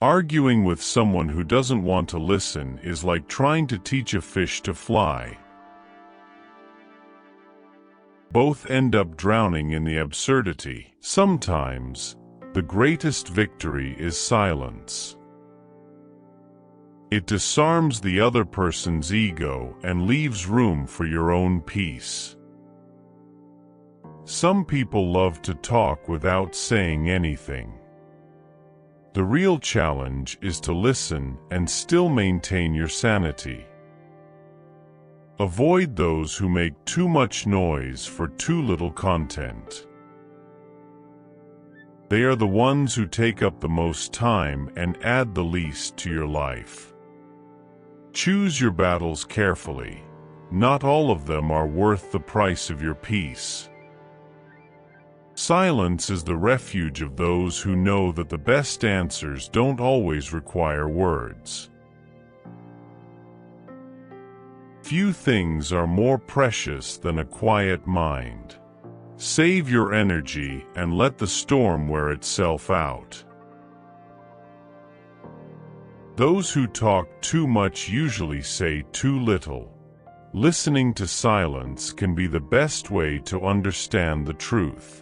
Arguing with someone who doesn't want to listen is like trying to teach a fish to fly. Both end up drowning in the absurdity. Sometimes, the greatest victory is silence. It disarms the other person's ego and leaves room for your own peace. Some people love to talk without saying anything. The real challenge is to listen and still maintain your sanity. Avoid those who make too much noise for too little content. They are the ones who take up the most time and add the least to your life. Choose your battles carefully. Not all of them are worth the price of your peace. Silence is the refuge of those who know that the best answers don't always require words. Few things are more precious than a quiet mind. Save your energy and let the storm wear itself out. Those who talk too much usually say too little. Listening to silence can be the best way to understand the truth.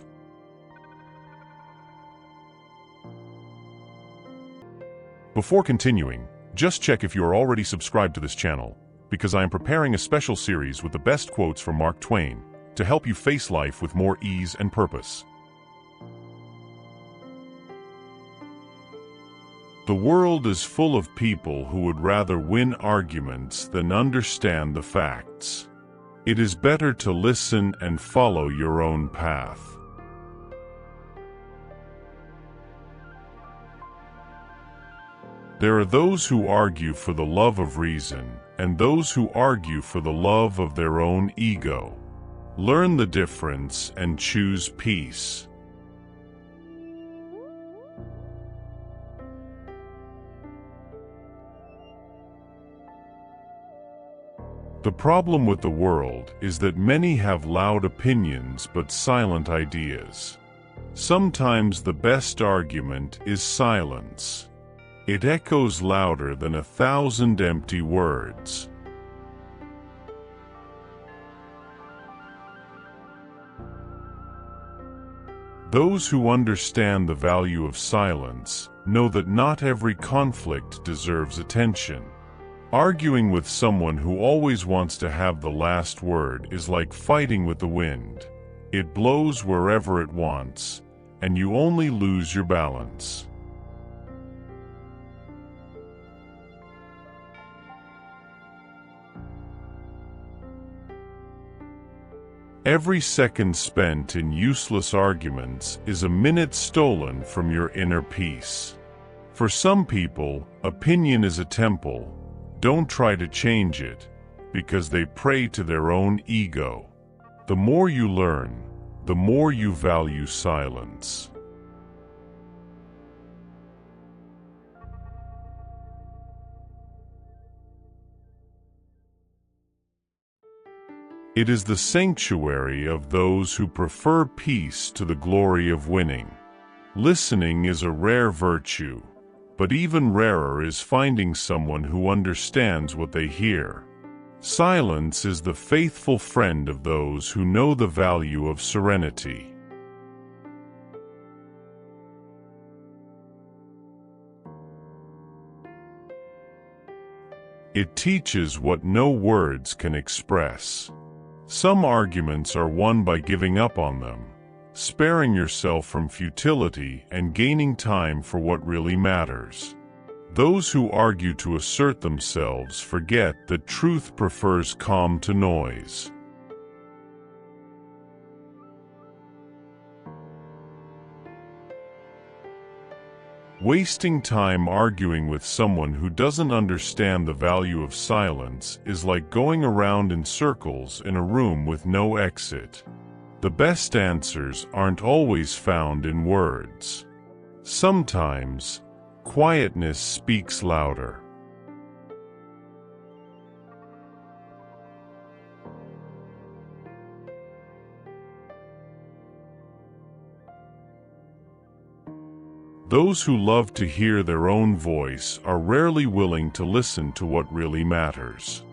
Before continuing, just check if you are already subscribed to this channel, because I am preparing a special series with the best quotes from Mark Twain to help you face life with more ease and purpose. The world is full of people who would rather win arguments than understand the facts. It is better to listen and follow your own path. There are those who argue for the love of reason, and those who argue for the love of their own ego. Learn the difference and choose peace. The problem with the world is that many have loud opinions but silent ideas. Sometimes the best argument is silence. It echoes louder than 1,000 empty words. Those who understand the value of silence know that not every conflict deserves attention. Arguing with someone who always wants to have the last word is like fighting with the wind. It blows wherever it wants, and you only lose your balance. Every second spent in useless arguments is a minute stolen from your inner peace. For some people, opinion is a temple. Don't try to change it, because they pray to their own ego. The more you learn, the more you value silence. It is the sanctuary of those who prefer peace to the glory of winning. Listening is a rare virtue, but even rarer is finding someone who understands what they hear. Silence is the faithful friend of those who know the value of serenity. It teaches what no words can express. Some arguments are won by giving up on them, sparing yourself from futility and gaining time for what really matters. Those who argue to assert themselves forget that truth prefers calm to noise. Wasting time arguing with someone who doesn't understand the value of silence is like going around in circles in a room with no exit. The best answers aren't always found in words. Sometimes, quietness speaks louder. Those who love to hear their own voice are rarely willing to listen to what really matters.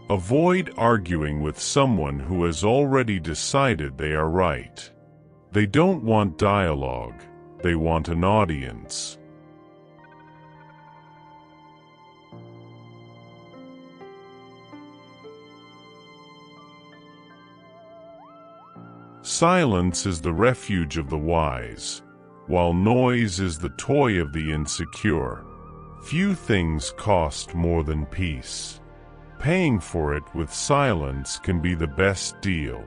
Avoid arguing with someone who has already decided they are right. They don't want dialogue, they want an audience. Silence is the refuge of the wise, while noise is the toy of the insecure. Few things cost more than peace. Paying for it with silence can be the best deal.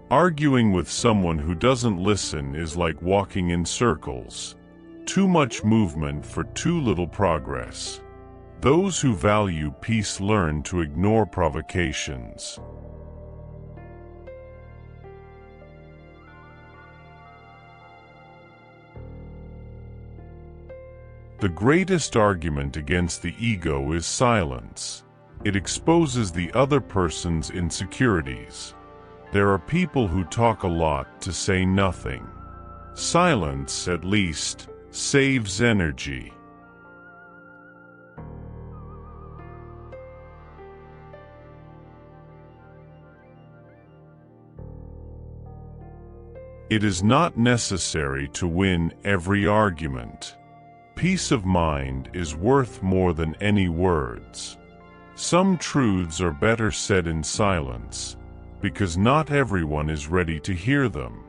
Arguing with someone who doesn't listen is like walking in circles. Too much movement for too little progress. Those who value peace learn to ignore provocations. The greatest argument against the ego is silence. It exposes the other person's insecurities. There are people who talk a lot to say nothing. Silence, at least, saves energy. It is not necessary to win every argument. Peace of mind is worth more than any words. Some truths are better said in silence, because not everyone is ready to hear them.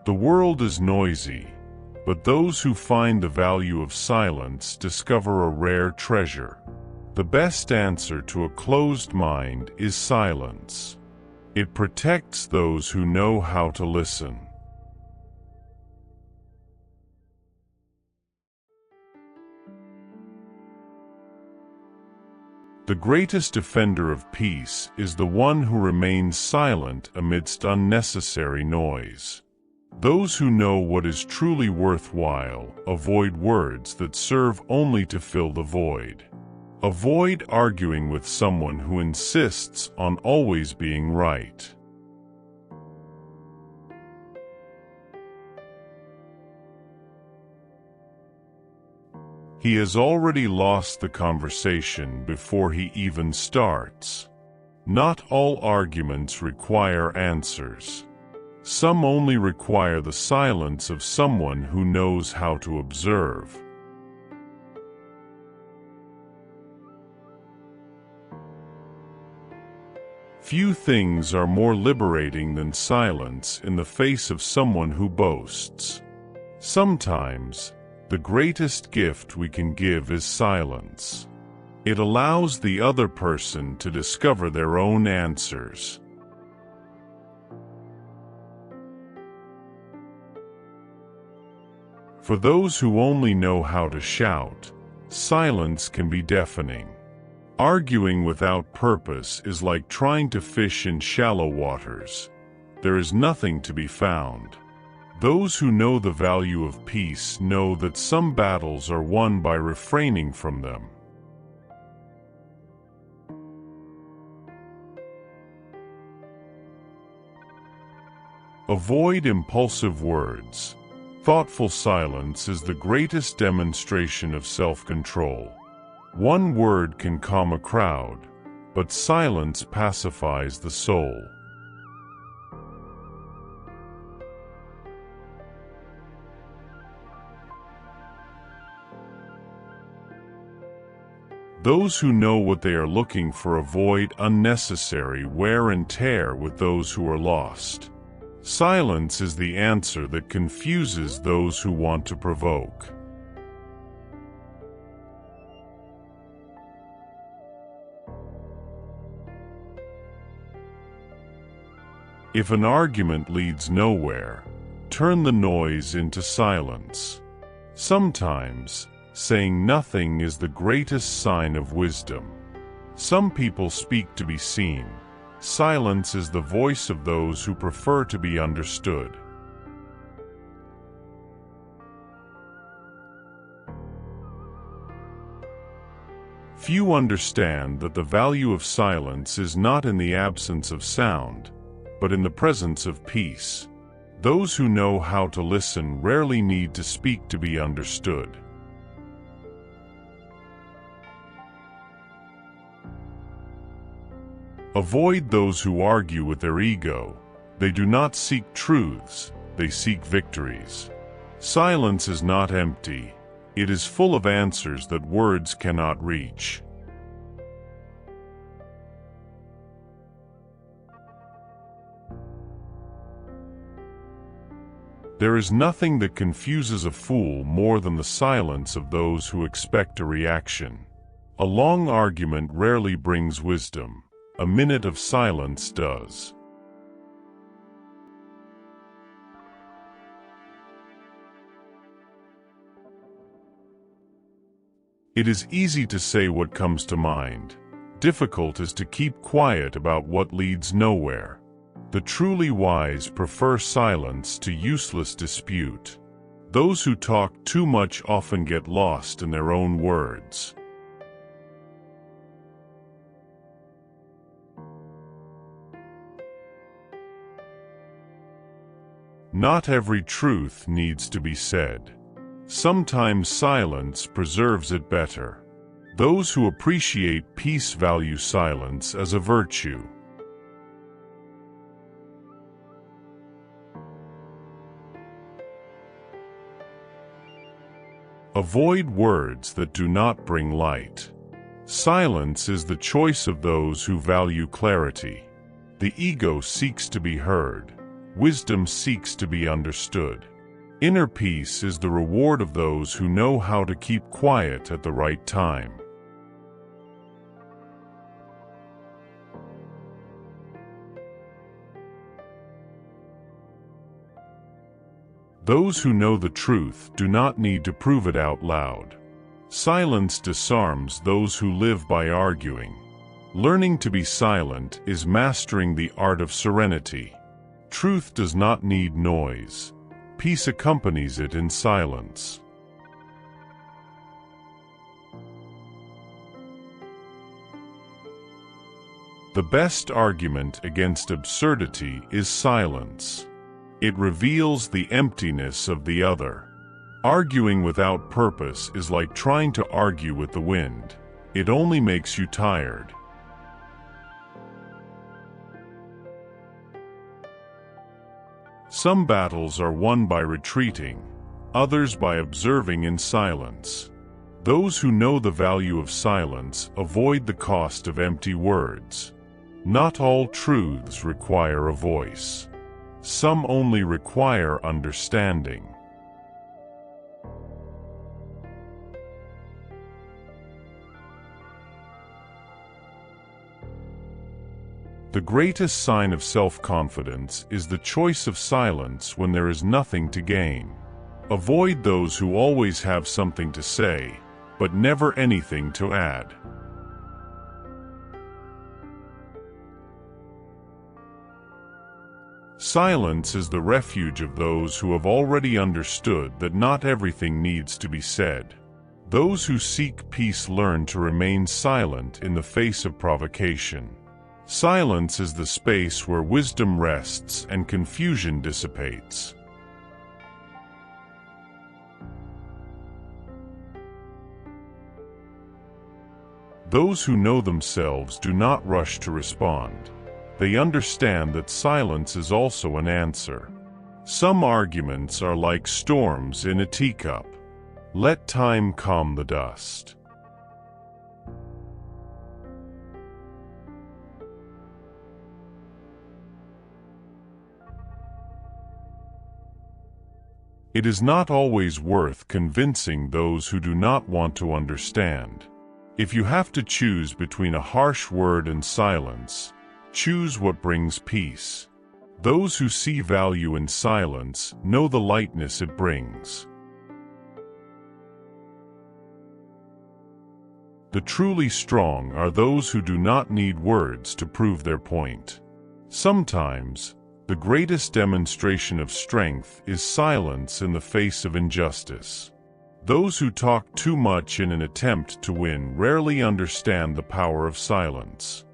The world is noisy, but those who find the value of silence discover a rare treasure. The best answer to a closed mind is silence. It protects those who know how to listen. The greatest defender of peace is the one who remains silent amidst unnecessary noise. Those who know what is truly worthwhile avoid words that serve only to fill the void. Avoid arguing with someone who insists on always being right. He has already lost the conversation before he even starts. Not all arguments require answers. Some only require the silence of someone who knows how to observe. Few things are more liberating than silence in the face of someone who boasts. Sometimes, the greatest gift we can give is silence. It allows the other person to discover their own answers. For those who only know how to shout, silence can be deafening. Arguing without purpose is like trying to fish in shallow waters. There is nothing to be found. Those who know the value of peace know that some battles are won by refraining from them. Avoid impulsive words. Thoughtful silence is the greatest demonstration of self-control. One word can calm a crowd, but silence pacifies the soul. Those who know what they are looking for avoid unnecessary wear and tear with those who are lost. Silence is the answer that confuses those who want to provoke. If an argument leads nowhere, turn the noise into silence. Sometimes, saying nothing is the greatest sign of wisdom. Some people speak to be seen. Silence is the voice of those who prefer to be understood. Few understand that the value of silence is not in the absence of sound, but in the presence of peace. Those who know how to listen rarely need to speak to be understood. Avoid those who argue with their ego. They do not seek truths, they seek victories. Silence is not empty. It is full of answers that words cannot reach. There is nothing that confuses a fool more than the silence of those who expect a reaction. A long argument rarely brings wisdom. A minute of silence does. It is easy to say what comes to mind. Difficult is to keep quiet about what leads nowhere. The truly wise prefer silence to useless dispute. Those who talk too much often get lost in their own words. Not every truth needs to be said. Sometimes silence preserves it better. Those who appreciate peace value silence as a virtue. Avoid words that do not bring light. Silence is the choice of those who value clarity. The ego seeks to be heard. Wisdom seeks to be understood. Inner peace is the reward of those who know how to keep quiet at the right time. Those who know the truth do not need to prove it out loud. Silence disarms those who live by arguing. Learning to be silent is mastering the art of serenity. Truth does not need noise. Peace accompanies it in silence. The best argument against absurdity is silence. It reveals the emptiness of the other. Arguing without purpose is like trying to argue with the wind. It only makes you tired. Some battles are won by retreating, others by observing in silence. Those who know the value of silence avoid the cost of empty words. Not all truths require a voice. Some only require understanding. The greatest sign of self-confidence is the choice of silence when there is nothing to gain. Avoid those who always have something to say, but never anything to add. Silence is the refuge of those who have already understood that not everything needs to be said. Those who seek peace learn to remain silent in the face of provocation. Silence is the space where wisdom rests and confusion dissipates. Those who know themselves do not rush to respond. They understand that silence is also an answer. Some arguments are like storms in a teacup. Let time calm the dust. It is not always worth convincing those who do not want to understand. If you have to choose between a harsh word and silence, choose what brings peace. Those who see value in silence know the lightness it brings. The truly strong are those who do not need words to prove their point. Sometimes, the greatest demonstration of strength is silence in the face of injustice. Those who talk too much in an attempt to win rarely understand the power of silence.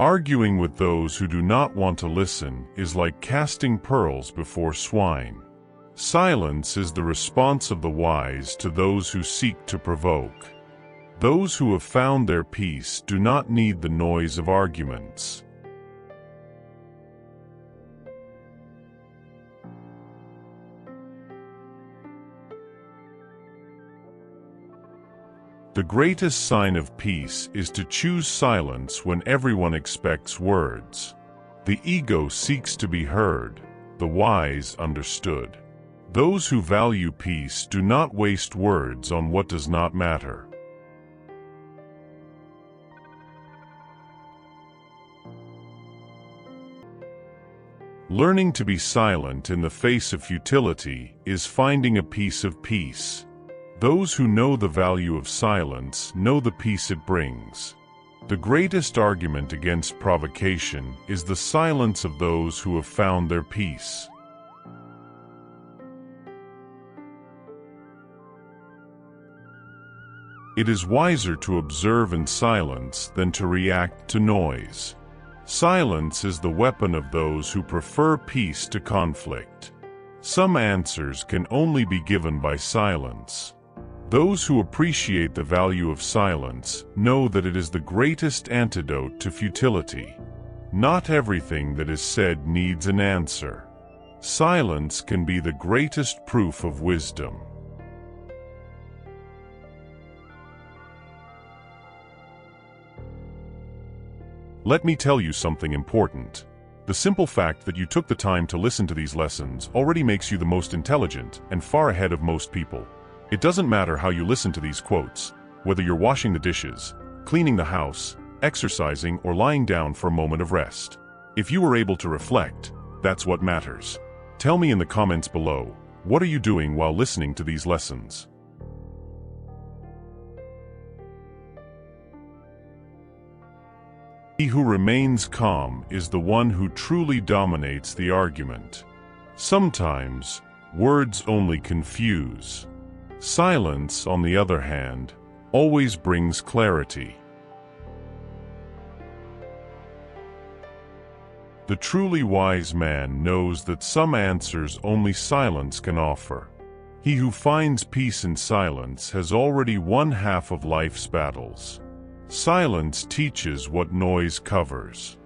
Arguing with those who do not want to listen is like casting pearls before swine. Silence is the response of the wise to those who seek to provoke. Those who have found their peace do not need the noise of arguments. The greatest sign of peace is to choose silence when everyone expects words. The ego seeks to be heard, the wise understood. Those who value peace do not waste words on what does not matter. Learning to be silent in the face of futility is finding a piece of peace. Those who know the value of silence know the peace it brings. The greatest argument against provocation is the silence of those who have found their peace. It is wiser to observe in silence than to react to noise. Silence is the weapon of those who prefer peace to conflict. Some answers can only be given by silence. Those who appreciate the value of silence know that it is the greatest antidote to futility. Not everything that is said needs an answer. Silence can be the greatest proof of wisdom. Let me tell you something important. The simple fact that you took the time to listen to these lessons already makes you the most intelligent and far ahead of most people. It doesn't matter how you listen to these quotes, whether you're washing the dishes, cleaning the house, exercising, or lying down for a moment of rest. If you were able to reflect, that's what matters. Tell me in the comments below, what are you doing while listening to these lessons? He who remains calm is the one who truly dominates the argument. Sometimes, words only confuse. Silence, on the other hand, always brings clarity. The truly wise man knows that some answers only silence can offer. He who finds peace in silence has already won half of life's battles. Silence teaches what noise covers.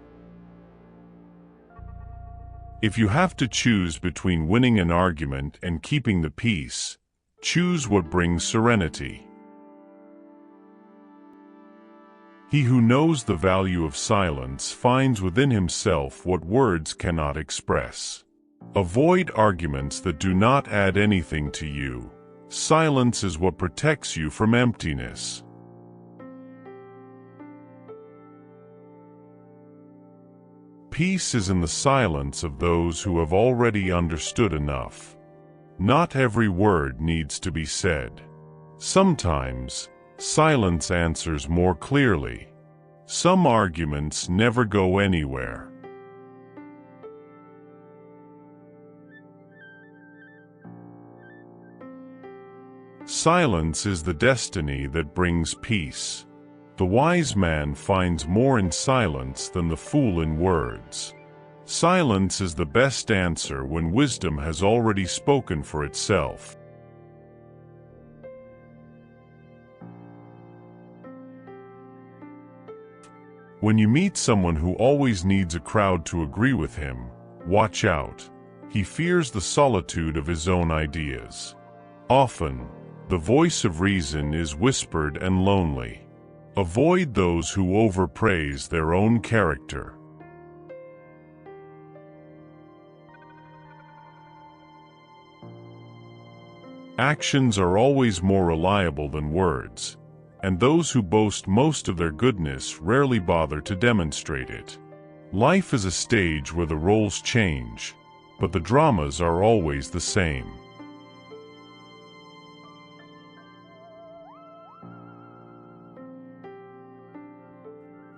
If you have to choose between winning an argument and keeping the peace, choose what brings serenity. He who knows the value of silence finds within himself what words cannot express. Avoid arguments that do not add anything to you. Silence is what protects you from emptiness. Peace is in the silence of those who have already understood enough. Not every word needs to be said. Sometimes, silence answers more clearly. Some arguments never go anywhere. Silence is the destiny that brings peace. The wise man finds more in silence than the fool in words. Silence is the best answer when wisdom has already spoken for itself. When you meet someone who always needs a crowd to agree with him, watch out. He fears the solitude of his own ideas. Often, the voice of reason is whispered and lonely. Avoid those who overpraise their own character. Actions are always more reliable than words, and those who boast most of their goodness rarely bother to demonstrate it. Life is a stage where the roles change, but the dramas are always the same.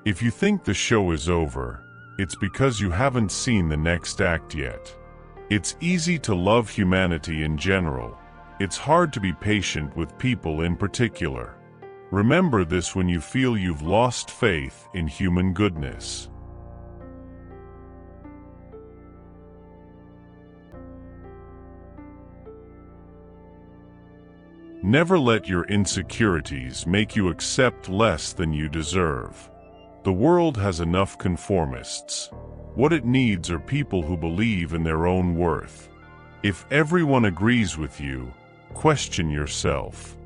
If you think the show is over, it's because you haven't seen the next act yet. It's easy to love humanity in general. It's hard to be patient with people in particular. Remember this when you feel you've lost faith in human goodness. Never let your insecurities make you accept less than you deserve. The world has enough conformists. What it needs are people who believe in their own worth. If everyone agrees with you, question yourself.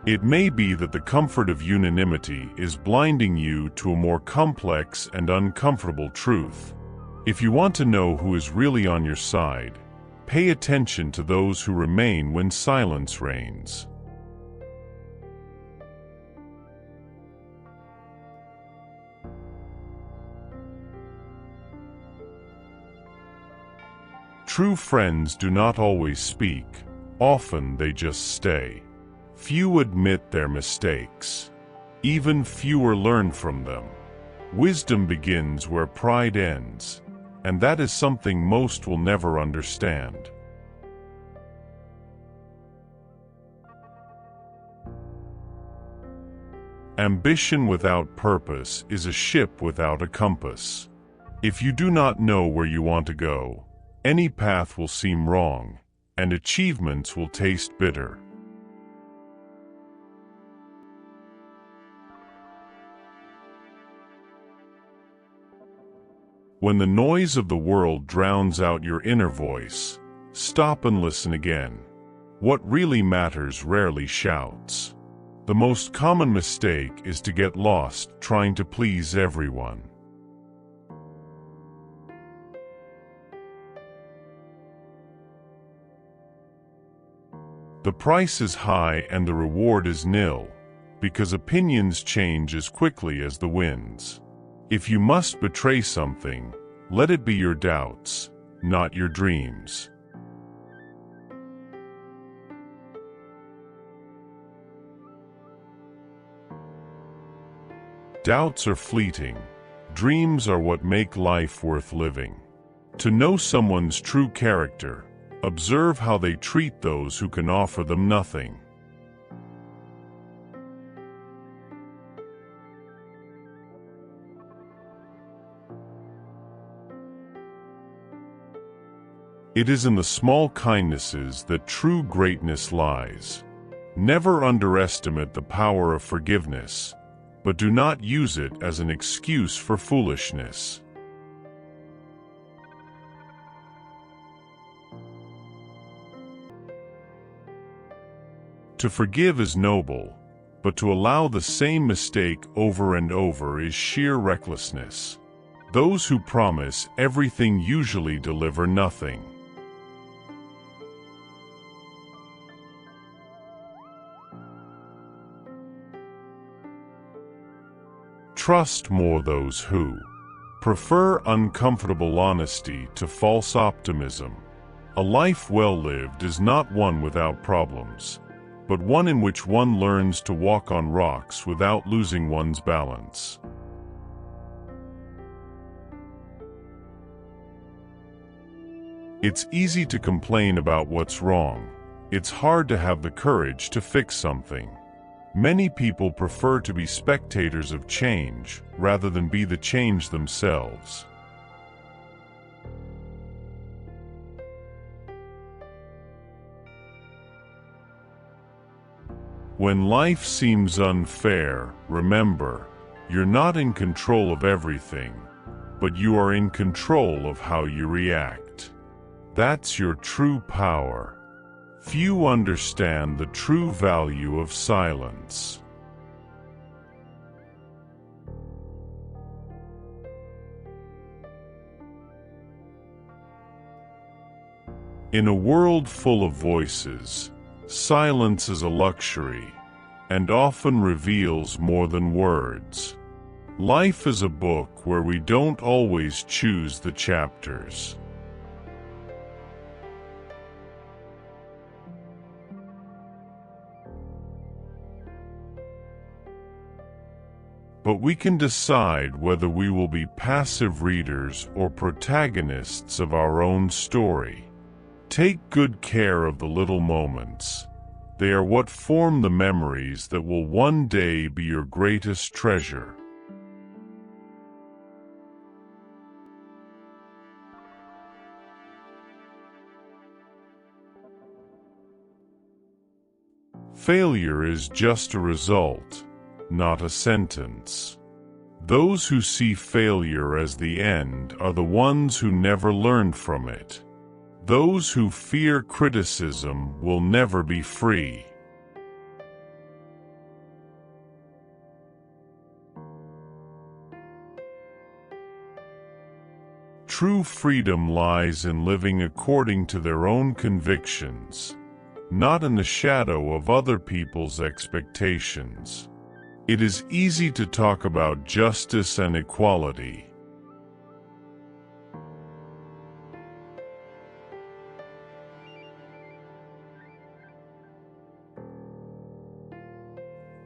It may be that the comfort of unanimity is blinding you to a more complex and uncomfortable truth. If you want to know who is really on your side, pay attention to those who remain when silence reigns. True friends do not always speak. Often they just stay. Few admit their mistakes. Even fewer learn from them. Wisdom begins where pride ends, and that is something most will never understand. Ambition without purpose is a ship without a compass. If you do not know where you want to go, any path will seem wrong, and achievements will taste bitter. When the noise of the world drowns out your inner voice, stop and listen again. What really matters rarely shouts. The most common mistake is to get lost trying to please everyone. The price is high and the reward is nil, because opinions change as quickly as the winds. If you must betray something, let it be your doubts, not your dreams. Doubts are fleeting. Dreams are what make life worth living. To know someone's true character, observe how they treat those who can offer them nothing. It is in the small kindnesses that true greatness lies. Never underestimate the power of forgiveness, but do not use it as an excuse for foolishness. To forgive is noble, but to allow the same mistake over and over is sheer recklessness. Those who promise everything usually deliver nothing. Trust more those who prefer uncomfortable honesty to false optimism. A life well lived is not one without problems, but one in which one learns to walk on rocks without losing one's balance. It's easy to complain about what's wrong. It's hard to have the courage to fix something. Many people prefer to be spectators of change rather than be the change themselves. When life seems unfair, remember, you're not in control of everything, but you are in control of how you react. That's your true power. Few understand the true value of silence. In a world full of voices, silence is a luxury, and often reveals more than words. Life is a book where we don't always choose the chapters. but we can decide whether we will be passive readers or protagonists of our own story. Take good care of the little moments. They are what form the memories that will one day be your greatest treasure. Failure is just a result, not a sentence. Those who see failure as the end are the ones who never learned from it. Those who fear criticism will never be free. True freedom lies in living according to their own convictions, not in the shadow of other people's expectations. It is easy to talk about justice and equality.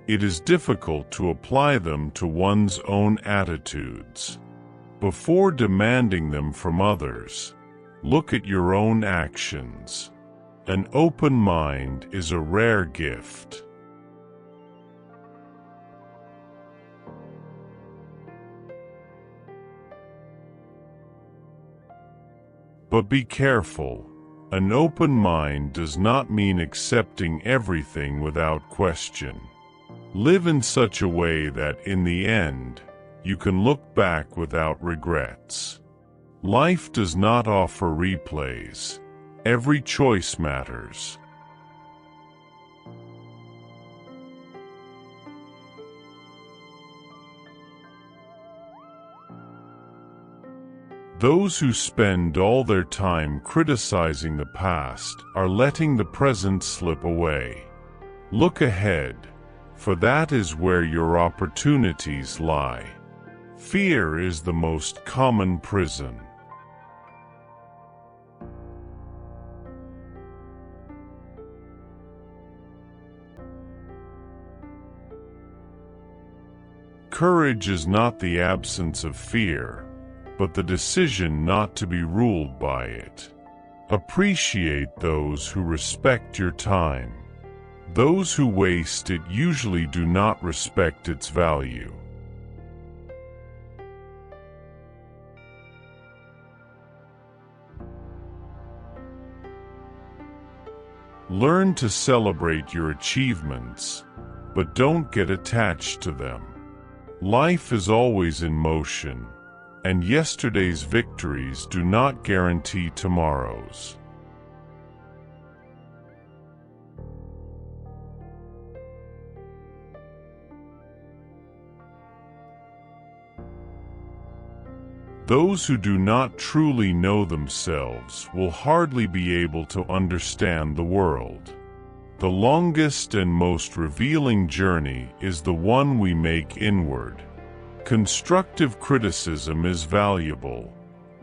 It is difficult to apply them to one's own attitudes. Before demanding them from others, look at your own actions. An open mind is a rare gift. But be careful. An open mind does not mean accepting everything without question. Live in such a way that, in the end, you can look back without regrets. Life does not offer replays. Every choice matters. Those who spend all their time criticizing the past are letting the present slip away. Look ahead, for that is where your opportunities lie. Fear is the most common prison. Courage is not the absence of fear, but the decision not to be ruled by it. Appreciate those who respect your time. Those who waste it usually do not respect its value. Learn to celebrate your achievements, but don't get attached to them. Life is always in motion, and yesterday's victories do not guarantee tomorrow's. Those who do not truly know themselves will hardly be able to understand the world. The longest and most revealing journey is the one we make inward. Constructive criticism is valuable,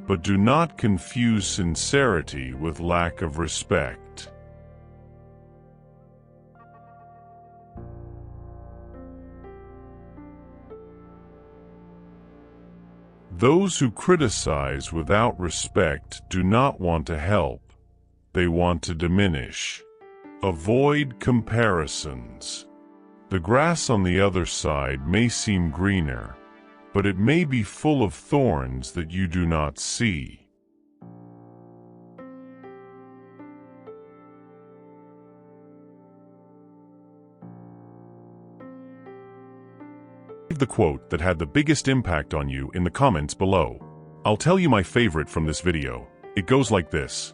but do not confuse sincerity with lack of respect. Those who criticize without respect do not want to help, they want to diminish. Avoid comparisons. The grass on the other side may seem greener, but it may be full of thorns that you do not see. Leave the quote that had the biggest impact on you in the comments below. I'll tell you my favorite from this video. It goes like this.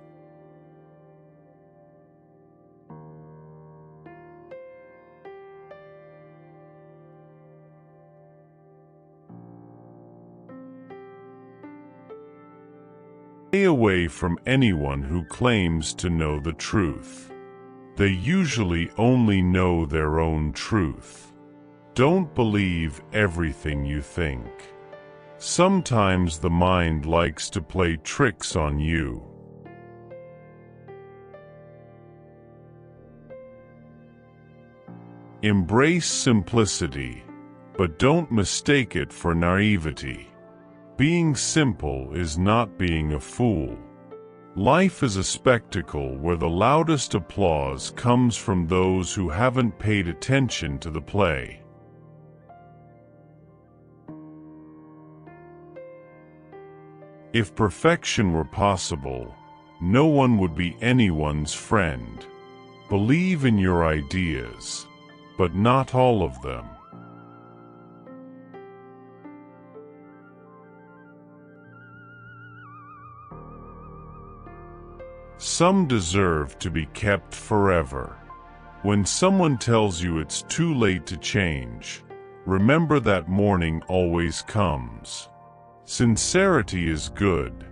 Stay away from anyone who claims to know the truth. They usually only know their own truth. Don't believe everything you think. Sometimes the mind likes to play tricks on you. Embrace simplicity. but don't mistake it for naivety. Being simple is not being a fool. Life is a spectacle where the loudest applause comes from those who haven't paid attention to the play. If perfection were possible, no one would be anyone's friend. Believe in your ideas, but not all of them. Some deserve to be kept forever. When someone tells you it's too late to change, remember that morning always comes. Sincerity is good.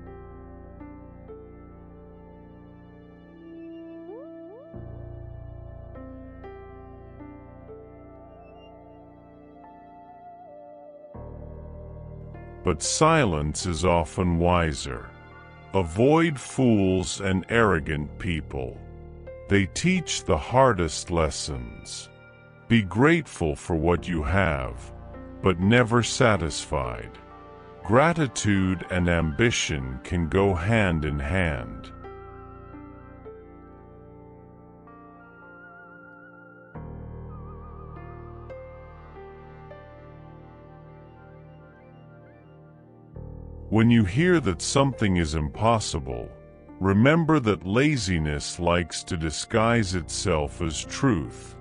But silence is often wiser. Avoid fools and arrogant people. They teach the hardest lessons. Be grateful for what you have, but never satisfied. Gratitude and ambition can go hand in hand. When you hear that something is impossible, remember that laziness likes to disguise itself as truth.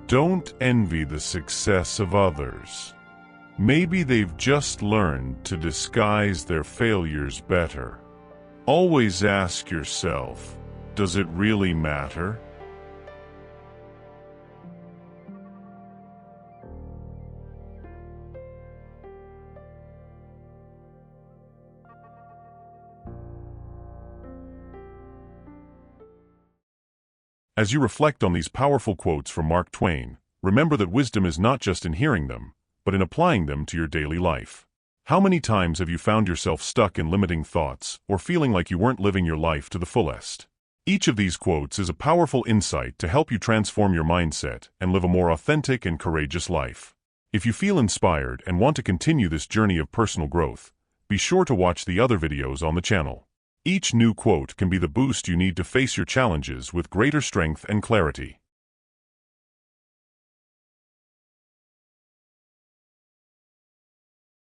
Don't envy the success of others. Maybe they've just learned to disguise their failures better. Always ask yourself, does it really matter? As you reflect on these powerful quotes from Mark Twain, remember that wisdom is not just in hearing them, but in applying them to your daily life. How many times have you found yourself stuck in limiting thoughts, or feeling like you weren't living your life to the fullest? Each of these quotes is a powerful insight to help you transform your mindset and live a more authentic and courageous life. If you feel inspired and want to continue this journey of personal growth, be sure to watch the other videos on the channel. Each new quote can be the boost you need to face your challenges with greater strength and clarity.